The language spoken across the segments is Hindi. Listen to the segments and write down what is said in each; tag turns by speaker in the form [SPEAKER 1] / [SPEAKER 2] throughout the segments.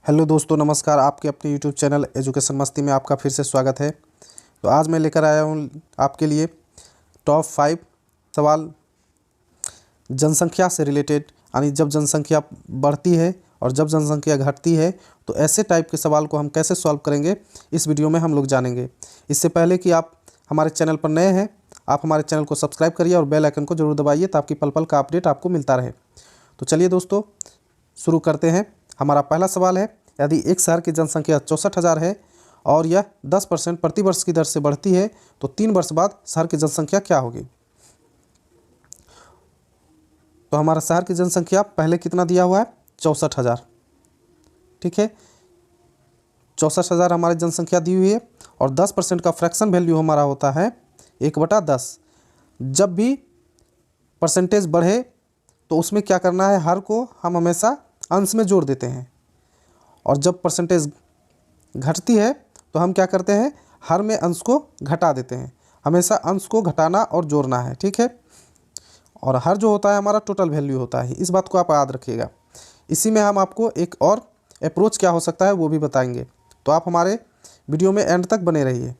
[SPEAKER 1] हेलो दोस्तों, नमस्कार। आपके अपने यूट्यूब चैनल एजुकेशन मस्ती में आपका फिर से स्वागत है। तो आज मैं लेकर आया हूँ आपके लिए टॉप 5 सवाल जनसंख्या से रिलेटेड, यानी जब जनसंख्या बढ़ती है और जब जनसंख्या घटती है तो ऐसे टाइप के सवाल को हम कैसे सॉल्व करेंगे, इस वीडियो में हम लोग जानेंगे। इससे पहले कि आप हमारे चैनल पर नए हैं, आप हमारे चैनल को सब्सक्राइब करिए और बेल आइकन को जरूर दबाइए ताकि पल पल का अपडेट आपको मिलता रहे। तो चलिए दोस्तों, शुरू करते हैं। हमारा पहला सवाल है, यदि एक शहर की जनसंख्या 64,000 है और यह 10% प्रति वर्ष की दर से बढ़ती है तो 3 वर्ष बाद शहर की जनसंख्या क्या होगी। तो हमारा शहर की जनसंख्या पहले कितना दिया हुआ है, 64,000। ठीक है, 64,000 हमारी जनसंख्या दी हुई है और 10% का फ्रैक्शन वैल्यू हमारा होता है 1/10। जब भी परसेंटेज बढ़े तो उसमें क्या करना है, हर को हम हमेशा अंश में जोड़ देते हैं, और जब परसेंटेज घटती है तो हम क्या करते हैं, हर में अंश को घटा देते हैं। हमेशा अंश को घटाना और जोड़ना है, ठीक है। और हर जो होता है हमारा टोटल वैल्यू होता है, इस बात को आप याद रखिएगा। इसी में हम आपको एक और अप्रोच क्या हो सकता है वो भी बताएंगे, तो आप हमारे वीडियो में एंड तक बने रहिए।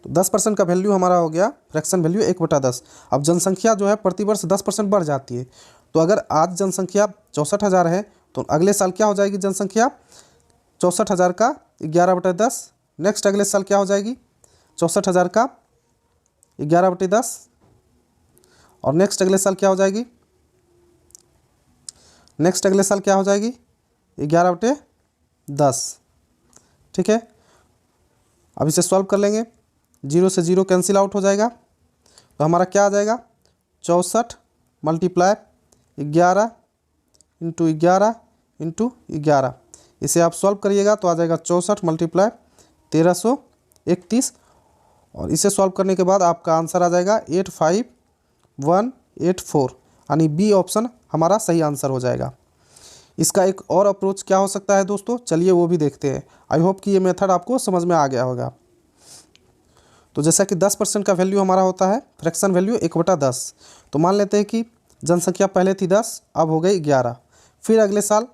[SPEAKER 1] तो 10% का वैल्यू हमारा हो गया फ्रैक्शन वैल्यू 1/10। अब जनसंख्या जो है प्रति वर्ष 10% बढ़ जाती है, तो अगर आज जनसंख्या 64,000 है तो अगले साल क्या हो जाएगी जनसंख्या, 64,000 का 11/10। नेक्स्ट अगले साल क्या हो जाएगी, 64,000 का 11/10। और नेक्स्ट अगले साल क्या हो जाएगी, नेक्स्ट अगले साल क्या हो जाएगी, 11/10। ठीक है, अब इसे सॉल्व कर लेंगे। 0 से 0 कैंसिल आउट हो जाएगा, तो हमारा क्या आ जाएगा, 64 मल्टीप्लाई 11 इंटू 11 इंटू 11। इसे आप सॉल्व करिएगा तो आ जाएगा 64 मल्टीप्लाई 1331, और इसे सॉल्व करने के बाद आपका आंसर आ जाएगा 85184, यानी बी ऑप्शन हमारा सही आंसर हो जाएगा। इसका एक और अप्रोच क्या हो सकता है दोस्तों, चलिए वो भी देखते हैं। आई होप कि ये मेथड आपको समझ में आ गया होगा। तो जैसा कि 10% का वैल्यू हमारा होता है फ्रैक्शन वैल्यू 1/10, तो मान लेते हैं कि जनसंख्या पहले थी 10, अब हो गई 11। फिर अगले साल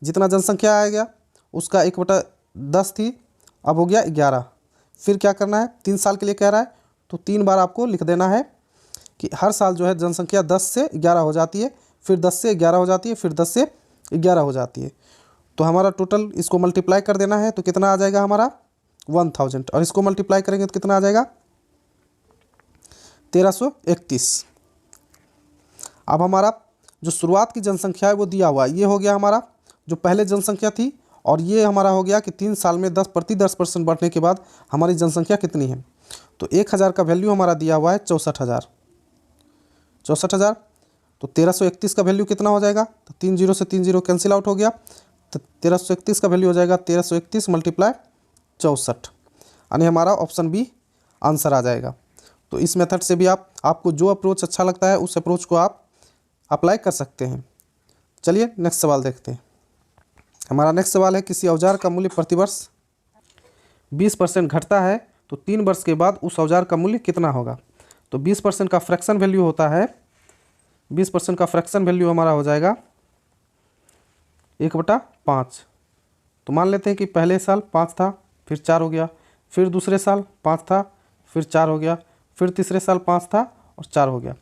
[SPEAKER 1] जितना जनसंख्या आएगा उसका 1/10 थी, अब हो गया 11। फिर क्या करना है, 3 साल के लिए कह रहा है तो 3 बार आपको लिख देना है कि हर साल जो है जनसंख्या 10 से 11 हो जाती है, फिर 10 से 11 हो जाती है, फिर 10 से 11 हो जाती है। तो हमारा टोटल इसको मल्टीप्लाई कर देना है, तो कितना आ जाएगा हमारा 1000, और इसको मल्टीप्लाई करेंगे तो कितना आ जाएगा 1331। अब हमारा जो शुरुआत की जनसंख्या है वो दिया हुआ है, ये हो गया हमारा जो पहले जनसंख्या थी, और ये हमारा हो गया कि 3 साल में 10% बढ़ने के बाद हमारी जनसंख्या कितनी है। तो 1000 का वैल्यू हमारा दिया हुआ है 64,000। तो 1331 का वैल्यू कितना हो जाएगा, तो 3 0 से 3 0 कैंसिल आउट हो गया, तो 1331 का वैल्यू हो जाएगा 1331 मल्टीप्लाई 64, यानी हमारा ऑप्शन बी आंसर आ जाएगा। तो इस मेथड से भी आपको जो अप्रोच अच्छा लगता है उस अप्रोच को आप अप्लाई कर सकते हैं। चलिए नेक्स्ट सवाल देखते हैं। हमारा नेक्स्ट सवाल है, किसी औजार का मूल्य प्रतिवर्ष 20% घटता है तो 3 वर्ष के बाद उस औजार का मूल्य कितना होगा। तो 20% का फ्रैक्शन वैल्यू होता है, 20% का फ्रैक्शन वैल्यू हमारा हो जाएगा 1/5। तो मान लेते हैं कि पहले साल 5 था, फिर 4 हो गया, फिर दूसरे साल 5 था, फिर 4 हो गया, फिर तीसरे साल 5 था और 4 हो गया।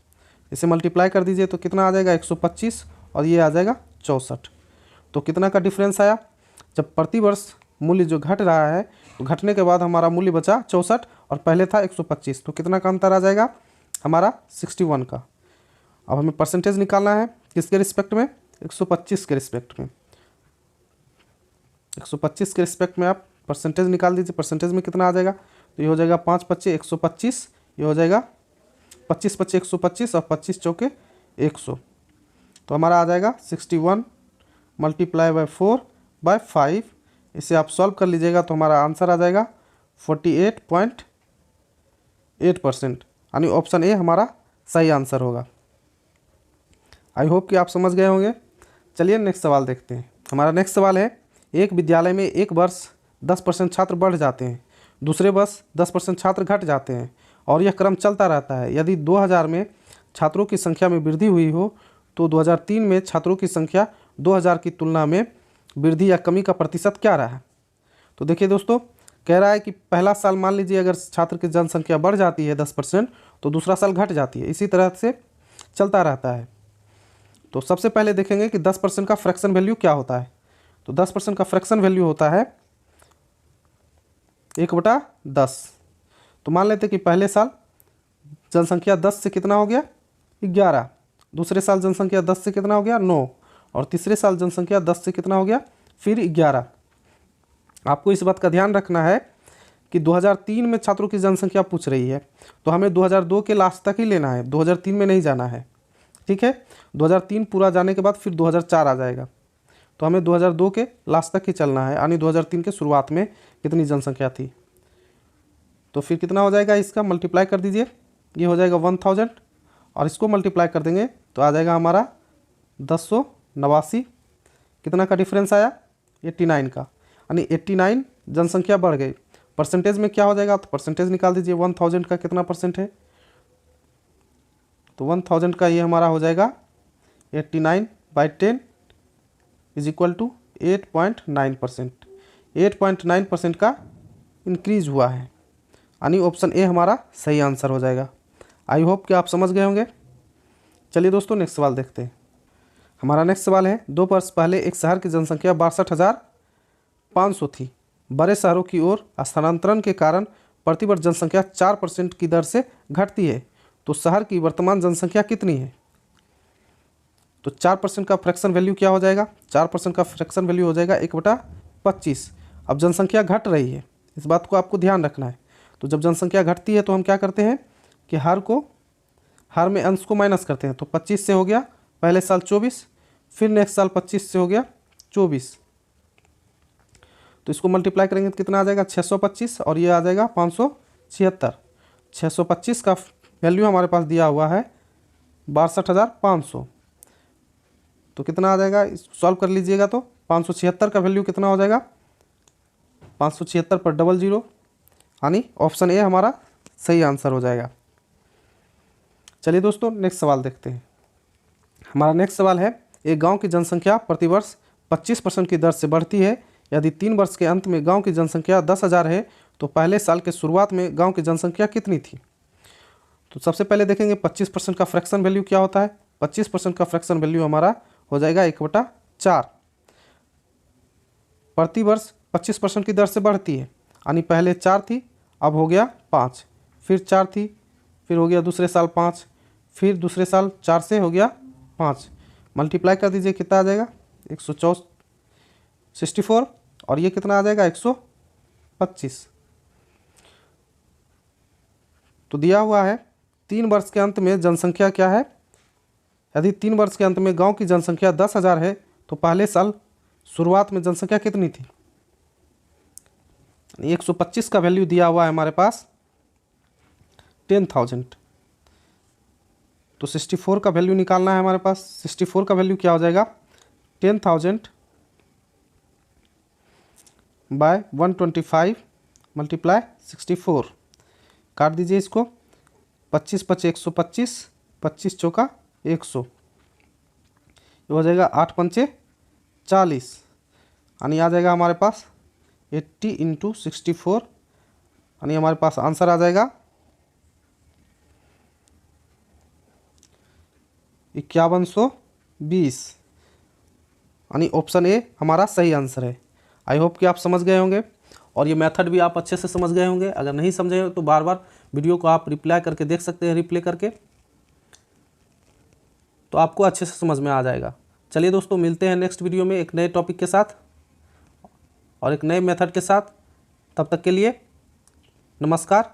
[SPEAKER 1] इसे मल्टीप्लाई कर दीजिए तो कितना आ जाएगा 125, और ये आ जाएगा 64। तो कितना का डिफरेंस आया, जब प्रति वर्ष मूल्य जो घट रहा है तो घटने के बाद हमारा मूल्य बचा 64 और पहले था 125, तो कितना का अंतर आ जाएगा हमारा 61 का। अब हमें परसेंटेज निकालना है किसके रिस्पेक्ट में, 125 के रिस्पेक्ट में। 125 के रिस्पेक्ट में आप परसेंटेज निकाल दीजिए। परसेंटेज में कितना आ जाएगा, तो ये हो जाएगा 5 5 125, ये हो जाएगा 25 25 125 और 25 चौके 100। तो हमारा आ जाएगा 61 मल्टीप्लाई बाय 4/5। इसे आप सॉल्व कर लीजिएगा तो हमारा आंसर आ जाएगा 48.8%, यानी ऑप्शन ए हमारा सही आंसर होगा। आई होप कि आप समझ गए होंगे। चलिए नेक्स्ट सवाल देखते हैं। हमारा नेक्स्ट सवाल है, एक विद्यालय में एक वर्ष 10% छात्र बढ़ जाते हैं, दूसरे वर्ष 10% छात्र घट जाते हैं, और यह क्रम चलता रहता है। यदि 2000 में छात्रों की संख्या में वृद्धि हुई हो तो 2003 में छात्रों की संख्या 2000 की तुलना में वृद्धि या कमी का प्रतिशत क्या रहा है। तो देखिए दोस्तों, कह रहा है कि पहला साल मान लीजिए अगर छात्र की जनसंख्या बढ़ जाती है 10%, तो दूसरा साल घट जाती है, इसी तरह से चलता रहता है। तो सबसे पहले देखेंगे कि 10% का फ्रैक्शन वैल्यू क्या होता है। तो 10% का फ्रैक्शन वैल्यू होता है 1/10। तो मान लेते कि पहले साल जनसंख्या 10 से कितना हो गया 11, दूसरे साल जनसंख्या 10 से कितना हो गया 9, और तीसरे साल जनसंख्या 10 से कितना हो गया फिर 11। आपको इस बात का ध्यान रखना है कि 2003 में छात्रों की जनसंख्या पूछ रही है, तो हमें 2002 के लास्ट तक ही लेना है, 2003 में नहीं जाना है। ठीक है, 2003 पूरा जाने के बाद फिर 2004 आ जाएगा, तो हमें 2002 के लास्ट तक ही चलना है, यानी 2003 के शुरुआत में कितनी जनसंख्या थी। तो फिर कितना हो जाएगा, इसका मल्टीप्लाई कर दीजिए, ये हो जाएगा 1000, और इसको मल्टीप्लाई कर देंगे तो आ जाएगा हमारा 1089। कितना का डिफरेंस आया 89 का, यानी 89 जनसंख्या बढ़ गई। परसेंटेज में क्या हो जाएगा, तो परसेंटेज निकाल दीजिए, 1000 का कितना परसेंट है, तो 1000 का ये हमारा हो जाएगा 89/10 इज इक्वल टू 8.9%। 8.9% का इंक्रीज हुआ है, यानी ऑप्शन ए हमारा सही आंसर हो जाएगा। आई होप कि आप समझ गए होंगे। चलिए दोस्तों, नेक्स्ट सवाल देखते हैं। हमारा नेक्स्ट सवाल है, 2 वर्ष पहले एक शहर की जनसंख्या 62,500 थी। बड़े शहरों की ओर स्थानांतरण के कारण प्रतिवर्ष जनसंख्या 4% की दर से घटती है, तो शहर की वर्तमान जनसंख्या कितनी है। तो 4% का फ्रैक्शन वैल्यू क्या हो जाएगा, 4% का फ्रैक्शन वैल्यू हो जाएगा 1/25। अब जनसंख्या घट रही है, इस बात को आपको ध्यान रखना है। तो जब जनसंख्या घटती है तो हम क्या करते हैं कि हर में अंश को माइनस करते हैं। तो 25 से हो गया पहले साल 24, फिर नेक्स्ट साल 25 से हो गया 24, तो इसको मल्टीप्लाई करेंगे तो कितना आ जाएगा 625, और ये आ जाएगा 576। 625 का वैल्यू हमारे पास दिया हुआ है 62,500, तो कितना आ जाएगा, सॉल्व कर लीजिएगा तो 576 का वैल्यू कितना हो जाएगा, 576 पर 00, यानी ऑप्शन ए हमारा सही आंसर हो जाएगा। चलिए दोस्तों, नेक्स्ट सवाल देखते हैं। हमारा नेक्स्ट सवाल है, एक गांव की जनसंख्या प्रतिवर्ष 25% की दर से बढ़ती है। यदि 3 वर्ष के अंत में गांव की जनसंख्या 10,000 है, तो पहले साल के शुरुआत में गांव की जनसंख्या कितनी थी। तो सबसे पहले देखेंगे 25% का फ्रैक्शन वैल्यू क्या होता है। 25% का फ्रैक्शन वैल्यू हमारा हो जाएगा 1/4। प्रतिवर्ष 25% की दर से बढ़ती है, यानी पहले 4 थी, अब हो गया 5, फिर 4 थी, फिर हो गया दूसरे साल 5, फिर दूसरे साल 4 से हो गया 5। मल्टीप्लाई कर दीजिए, कितना आ जाएगा 164, और ये कितना आ जाएगा 125। तो दिया हुआ है 3 वर्ष के अंत में जनसंख्या क्या है। यदि 3 वर्ष के अंत में गांव की जनसंख्या 10,000 है, तो पहले साल शुरुआत में जनसंख्या कितनी थी। 125 का वैल्यू दिया हुआ है हमारे पास 10,000, तो 64 का वैल्यू निकालना है हमारे पास। 64 का वैल्यू क्या हो जाएगा 10,000 बाय 125 मल्टीप्लाई 64, काट दीजिए इसको, 25 5 125, 25 चौका 100, ये हो जाएगा 8 पंचे 40, यानी आ जाएगा हमारे पास 80 इंटू 64, यानी हमारे पास आंसर आ जाएगा 5120, यानी ऑप्शन ए हमारा सही आंसर है। आई होप कि आप समझ गए होंगे, और ये मेथड भी आप अच्छे से समझ गए होंगे। अगर नहीं समझे हो तो बार बार वीडियो को आप रिप्लाई करके देख सकते हैं, रिप्ले करके, तो आपको अच्छे से समझ में आ जाएगा। चलिए दोस्तों, मिलते हैं नेक्स्ट वीडियो में एक नए टॉपिक के साथ और एक नए मेथड के साथ। तब तक के लिए नमस्कार।